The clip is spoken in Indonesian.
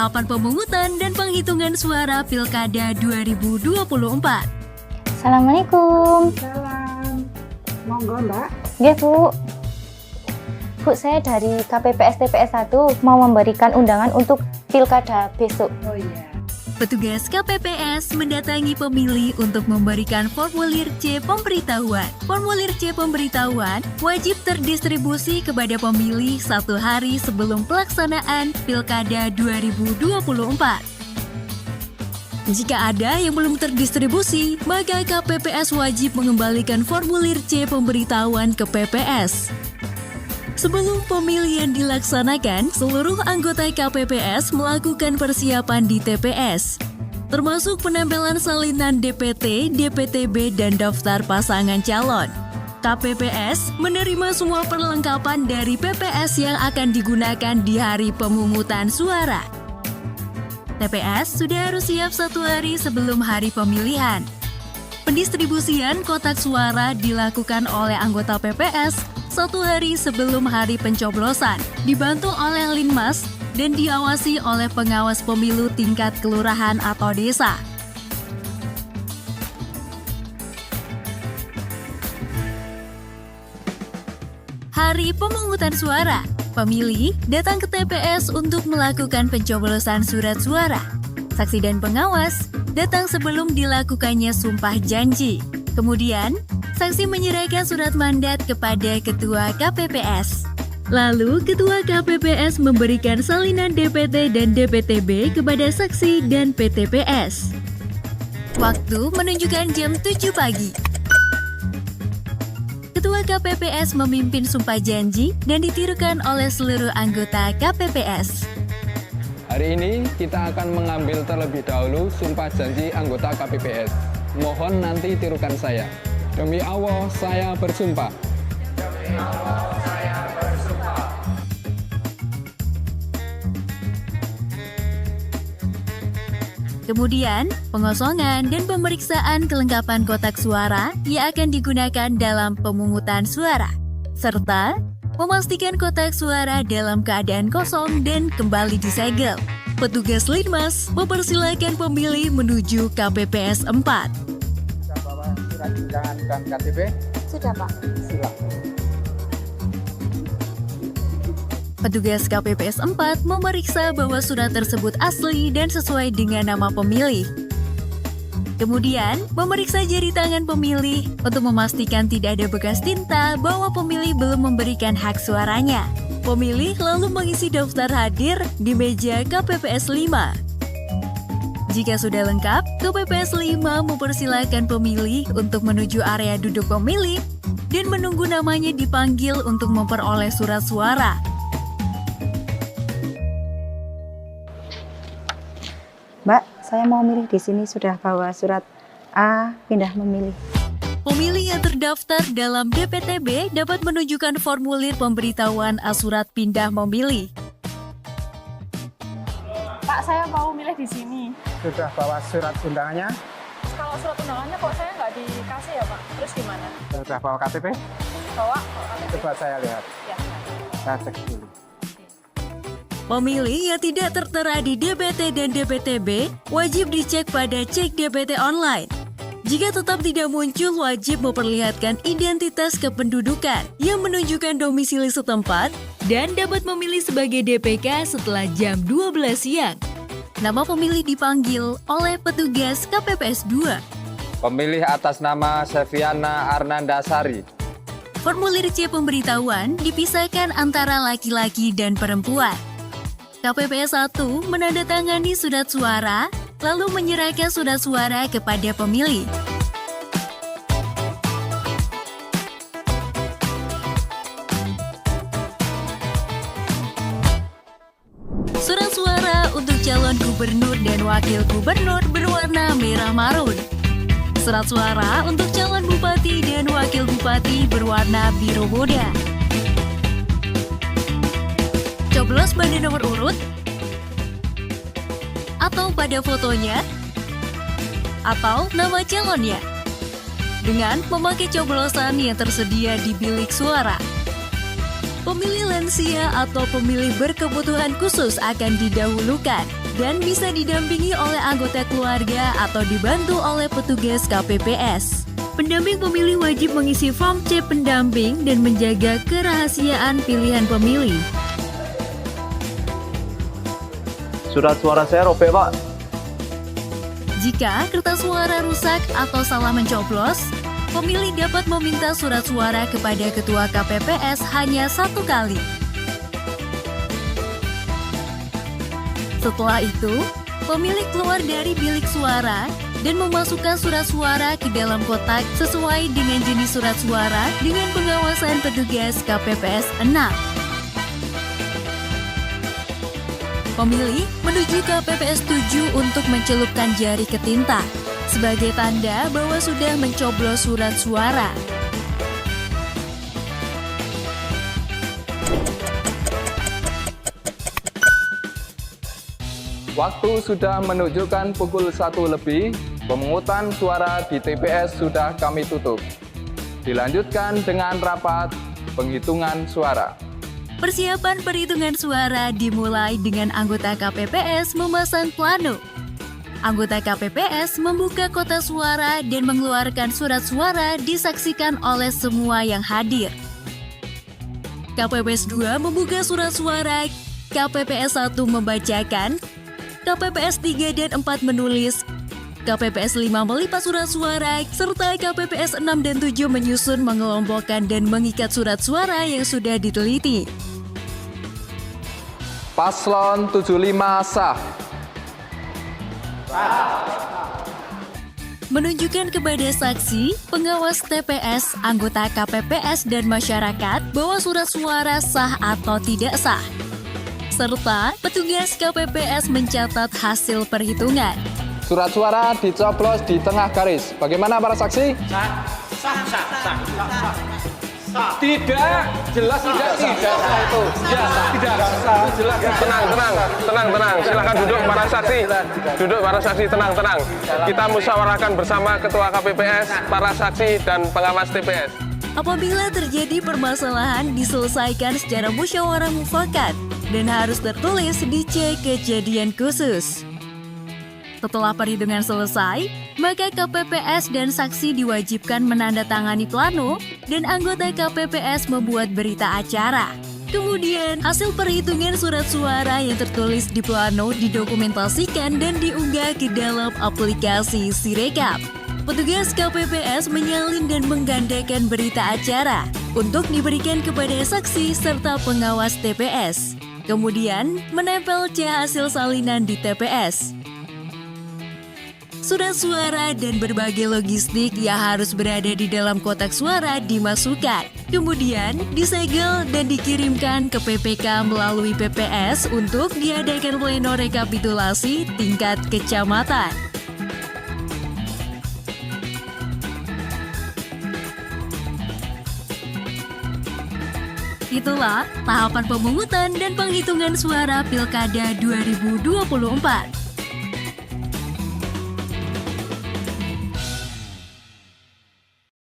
tahapan pemungutan dan penghitungan suara Pilkada 2024. Assalamualaikum. Salam. Monggo, Mbak. Nggih, Bu. Bu, saya dari KPPS TPS 1 mau memberikan undangan untuk Pilkada besok. Oh iya. Petugas KPPS mendatangi pemilih untuk memberikan formulir C pemberitahuan. Formulir C pemberitahuan wajib terdistribusi kepada pemilih 1 hari sebelum pelaksanaan Pilkada 2024. Jika ada yang belum terdistribusi, maka KPPS wajib mengembalikan formulir C pemberitahuan ke PPS. Sebelum pemilihan dilaksanakan, seluruh anggota KPPS melakukan persiapan di TPS, termasuk penempelan salinan DPT, DPTB, dan daftar pasangan calon. KPPS menerima semua perlengkapan dari PPS yang akan digunakan di hari pemungutan suara. TPS sudah harus siap 1 hari sebelum hari pemilihan. Pendistribusian kotak suara dilakukan oleh anggota PPS 1 hari sebelum hari pencoblosan, dibantu oleh Linmas dan diawasi oleh pengawas pemilu tingkat kelurahan atau desa. Hari pemungutan suara, pemilih datang ke TPS untuk melakukan pencoblosan surat suara. Saksi dan pengawas datang sebelum dilakukannya sumpah janji. Kemudian, saksi menyerahkan surat mandat kepada Ketua KPPS. Lalu, Ketua KPPS memberikan salinan DPT dan DPTB kepada saksi dan PTPS. Waktu menunjukkan jam 7 pagi. Ketua KPPS memimpin sumpah janji dan ditirukan oleh seluruh anggota KPPS. Hari ini kita akan mengambil terlebih dahulu sumpah janji anggota KPPS. Mohon nanti tirukan saya. Demi Allah, saya bersumpah. Demi Allah, saya bersumpah. Kemudian, pengosongan dan pemeriksaan kelengkapan kotak suara yang akan digunakan dalam pemungutan suara, serta memastikan kotak suara dalam keadaan kosong dan kembali disegel. Petugas Linmas mempersilahkan pemilih menuju KPPS 4. Sudah bawa surat undangan dan KTP? Sudah, Pak. Silakan. Petugas KPPS 4 memeriksa bahwa surat tersebut asli dan sesuai dengan nama pemilih. Kemudian, memeriksa jari tangan pemilih untuk memastikan tidak ada bekas tinta bahwa pemilih belum memberikan hak suaranya. Pemilih lalu mengisi daftar hadir di meja KPPS 5. Jika sudah lengkap, KPPS 5 mempersilahkan pemilih untuk menuju area duduk pemilih dan menunggu namanya dipanggil untuk memperoleh surat suara. Mbak, saya mau milih di sini sudah bawa surat A pindah memilih. Pemilih yang terdaftar dalam DPTB dapat menunjukkan formulir pemberitahuan surat pindah memilih. Pak, saya mau milih di sini. Sudah bawa surat undangannya? Kalau surat undangannya kok saya nggak dikasih ya, Pak? Terus gimana? Sudah bawa KTP? Bawa? Coba saya lihat. Ya. Saya cek dulu. Pemilih yang tidak tertera di DPT dan DPTB wajib dicek pada cek DPT online. Jika tetap tidak muncul, wajib memperlihatkan identitas kependudukan yang menunjukkan domisili setempat dan dapat memilih sebagai DPK setelah jam 12 siang. Nama pemilih dipanggil oleh petugas KPPS 2. Pemilih atas nama Seviana Arnandasari. Formulir C pemberitahuan dipisahkan antara laki-laki dan perempuan. KPPS 1 menandatangani surat suara, lalu menyerahkan surat suara kepada pemilih. Surat suara untuk calon gubernur dan wakil gubernur berwarna merah marun. Surat suara untuk calon bupati dan wakil bupati berwarna biru muda. Coblos pada nomor urut atau pada fotonya atau nama calonnya dengan memakai coblosan yang tersedia di bilik suara. Pemilih lansia atau pemilih berkebutuhan khusus akan didahulukan dan bisa didampingi oleh anggota keluarga atau dibantu oleh petugas KPPS. Pendamping pemilih wajib mengisi form C pendamping dan menjaga kerahasiaan pilihan pemilih. Surat suara saya robek, Pak. Jika kertas suara rusak atau salah mencoblos, pemilih dapat meminta surat suara kepada Ketua KPPS hanya 1 kali. Setelah itu, pemilih keluar dari bilik suara dan memasukkan surat suara ke dalam kotak sesuai dengan jenis surat suara dengan pengawasan petugas KPPS 6. Pemilih menuju KPPS 7 untuk mencelupkan jari ke tinta sebagai tanda bahwa sudah mencoblos surat suara. Waktu sudah menunjukkan pukul 1 lebih, pemungutan suara di TPS sudah kami tutup. Dilanjutkan dengan rapat penghitungan suara. Persiapan perhitungan suara dimulai dengan anggota KPPS memasang plano. Anggota KPPS membuka kotak suara dan mengeluarkan surat suara disaksikan oleh semua yang hadir. KPPS 2 membuka surat suara, KPPS 1 membacakan, KPPS 3 dan 4 menulis, KPPS 5 melipat surat suara, serta KPPS 6 dan 7 menyusun, mengelompokkan, dan mengikat surat suara yang sudah diteliti. Paslon 75 sah. Menunjukkan kepada saksi, pengawas TPS, anggota KPPS, dan masyarakat bahwa surat suara sah atau tidak sah. Serta petugas KPPS mencatat hasil perhitungan. Surat suara dicoblos di tengah garis. Bagaimana para saksi? Sah. Tidak, jelas tidak sah itu. Ya, tidak sah. Jelas. Tenang. Silakan duduk para saksi. Duduk para saksi, tenang. Kita musyawarahkan bersama Ketua KPPS, para saksi, dan pengawas TPS. Apabila terjadi permasalahan, diselesaikan secara musyawarah mufakat dan harus tertulis di C kejadian khusus. Setelah perhitungan selesai, maka KPPS dan saksi diwajibkan menandatangani plano dan anggota KPPS membuat berita acara. Kemudian, hasil perhitungan surat suara yang tertulis di plano didokumentasikan dan diunggah ke dalam aplikasi Sirekap. Petugas KPPS menyalin dan menggandakan berita acara untuk diberikan kepada saksi serta pengawas TPS. Kemudian, menempel C hasil salinan di TPS. Surat suara dan berbagai logistik yang harus berada di dalam kotak suara dimasukkan. Kemudian, disegel dan dikirimkan ke PPK melalui PPS untuk diadakan pleno rekapitulasi tingkat kecamatan. Itulah tahapan pemungutan dan penghitungan suara Pilkada 2024.